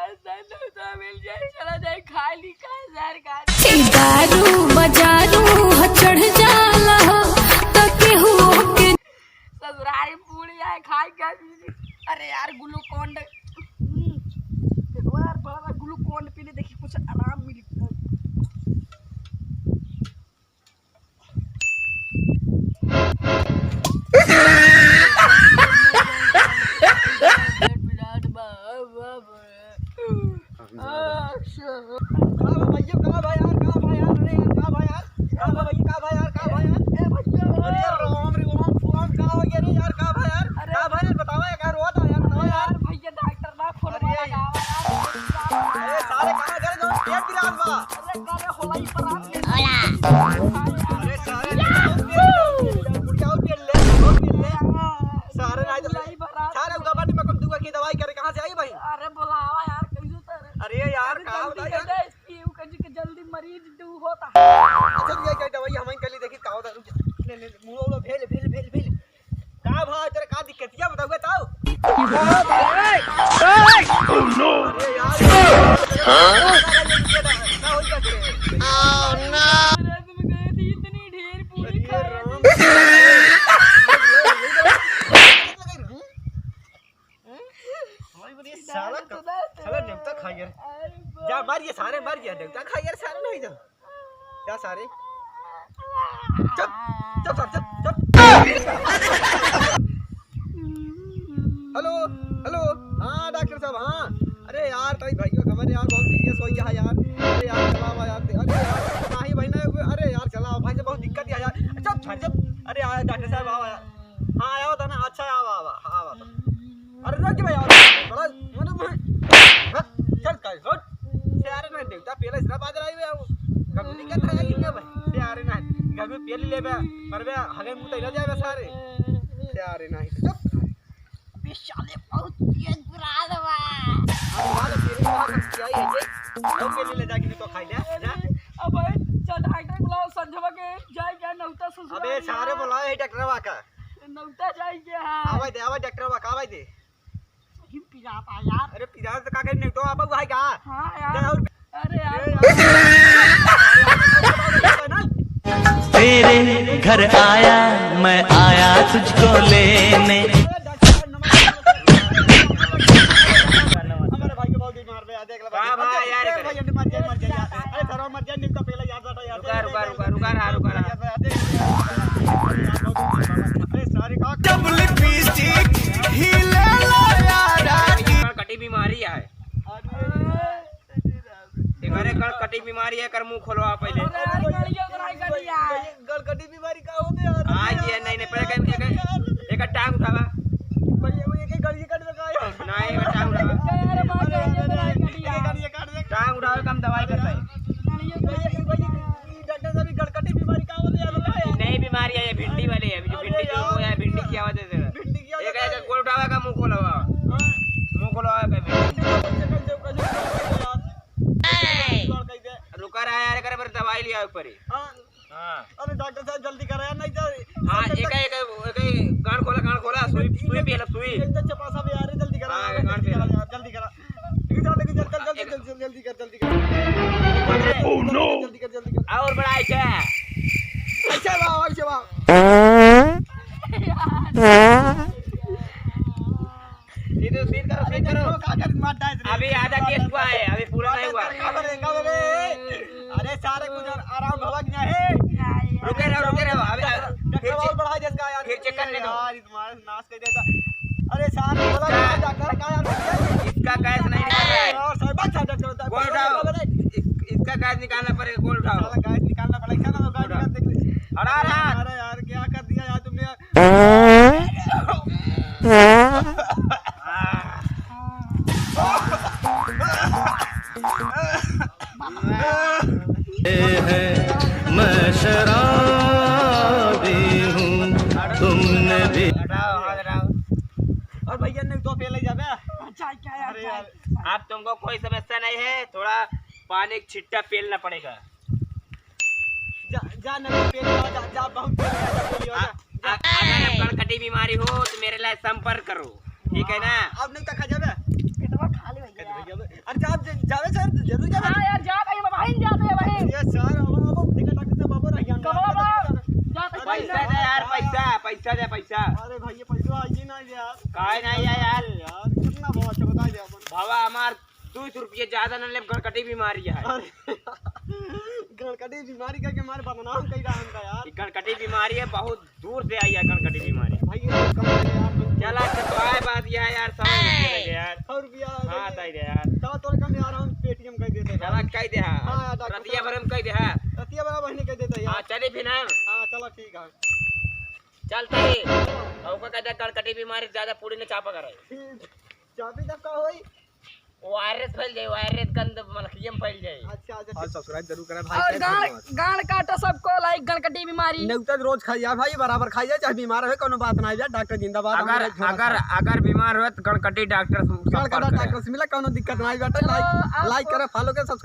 मिल जाए चला जाए खाली का दारू बजारू चढ़ जाला तो केहू के ससुरारी पूरी आए खाई का। अरे यार ग्लूकोन यार बड़ा ग्लूकोन पीने देखिए कुछ आराम मिली। दवाई करे कहाँ से आई भाई? अरे बुलावा यार कैसे तर। अरे यार जल्दी मरीज दू होता। अच्छा ये क्या दवाई हमें कल देखी का होता। ले ले मुंह लो भेल भेल भेल भेल का भाई तेरे का दिक्कत है बताओगे ताऊ? ओह नो अरे यार ओह नो तुम गए थी इतनी ढेर पूरी खा रहे साला साला नेवता खा यार जा मारिए सारे मारिए नेवता खा यार सारे नहीं जा क्या सारे चुप चुप चुप चुप। हेलो हेलो हाँ डॉक्टर साहब हाँ। अरे यार ताई भाइयों खबर यार बहुत सीरियस हो गया यार। अरे यार चलाओ यार अरे यार नहीं भाई ना अरे यार चलाओ भाई से बहुत दिक्कत है यार। अच्छा अरे यार डॉक्टर साहब आओ यार हाँ आओ था ना अच्छा आओ आओ हाँ आओ अरे रोक भाई आओ बड़ा चल काय हट से अरे ना देवता पहले इतना बात रही है कब नहीं कहता है कि भाई से अरे ना घर में पहले ले बे पर बे हगे मुंह तो जाए बे सारे से अरे नहीं चुप बेचारे बहुत तेज बुरा दवा। अब वाला तेरे को क्या है ये तो के ले जाके तो खाई ले जा। अब चल डॉक्टर बुलाओ संजवा के जाए क्या नौता ससुर। अबे सारे बुलाओ ये डॉक्टर वाका नौता जाए क्या हां आवाज दे डॉक्टर वाका आवाज दे सही पिराता यार। अरे पिरा तो का नहीं तो अब भाई का हां यार अरे यार तेरे घर आया मैं आया तुझको लेने। हमारे भाई को बहुत बीमार पे देख ले हां भाई यार भाई मर जाए अरे थरो मर जाए नहीं तो पहले याद आता यार रुका अरे सारे का डबल लिपस्टिक ही ले लो यार कटी बीमारी है तुम्हारे गल कटी बीमारी है कर मुंह खोलो पहले। गल कटी बीमारी का होते यार हां ये नहीं पहले एक टांग उठावा भाई ये के गल ये कट लगा यार नहीं एक टांग उठावा टांग उठावे कम दवाई करता है डॉक्टर साहब गल कटी बीमारी का होते यार नहीं बीमारी है ये भिंडी वाली है जो भिंडी जो है भिंडी की आवाज है एक गोल उठावा का मुंह खोलो रुका रहा यार करे पर दवाई लिया ऊपर ही। हां अरे डॉक्टर साहब जल्दी करा यार नहीं तो हां एक गांड खोला सुई पे लग सुई एक तो चपासा भी यार जल्दी करा जल्दी करा जल्दी कर ओह नो जल्दी कर और बढ़ाई क्या अच्छा वाह सीध करो अभी आधा केस हुआ है अभी पूरा नहीं हुआ। अरे सारे कुछ आराम भवक नहीं है रुके रहो अभी और बढ़ा जिसका यार फिर चेक करने दो यार तुम्हारा नाश कर देता। अरे सारे बोला डॉक्टर का यार इसका गैस नहीं निकल रहा है और सब अच्छा डॉक्टर होता है गोल उठाओ इसका गैस निकालना पड़ेगा गोल उठाओ साला गैस निकालना पड़ेगा ना तो गैस निकाल देख ले। अड़ा अरे यार क्या कर दिया यार तुमने मैं शराबी हूँ तुमने भी। और भैया ने तो पहले जाबे अच्छा क्या यार अब तुमको कोई समस्या नहीं है थोड़ा पानी का छिट्टा पेलना पड़ेगा। जा नहीं पेल जा बहुत अगर कड़कटी बीमारी हो तो मेरे लिए संपर्क करो ठीक है ना। अब नहीं तक खा जाबे पेटवा खाली हो गया। अरे जावे सर जरूर जावे हाँ यार जा भाई बहन जाते हैं बहन ये सर अब देखा डॉक्टर साहब बाबू रहिया पैसा दे यार पैसा दे पैसा अरे भाई ये पैसा आइए ना यार काय नहीं है यार यार कितना बहुत अच्छा बता दे अपन भावा हमार 200 रुपये ज्यादा न ले गड़कटी बीमारी है अरे गणकटी बीमारी का के हमारे बदनाम कई रहा का यार ये गड़कटी बीमारी है बहुत दूर से आई है गड़कटी बीमारी भाई ये कम है यार चला तो आए बात यह है यार 100 रुपये लगे यार 100 रुपया हाँ ताई दे यार चलो तोरे कम यार हम पेटीएम कर देते चला कह दे हाँ यार डॉक्टर रतिया भर में कह दे हाँ रतिया बड़ा बहने कर देते यार चले भी ना हाँ चलो ठीक है चलते ही और का कहता गड़कटी बीमारी ज्यादा पूरी ने चापा कर चाबी तब का होई वायरस फैल जाए वायरस गंद मलखियम फैल जाए अच्छा अच्छा और सब्सक्राइब जरूर करें और गान काटो सबको लाइक गणकटी बीमारी नेउता रोज खाइया भाई बराबर खाइया चाहे बीमार है कोनो बात नहीं यार डॉक्टर जिंदाबाद अगर बीमार हो तो गड़कटी डॉक्टर डॉक्टर से मिला कोनो दिक्कत नहीं बेटा लाइक करे फॉलो करे सब्सक्राइब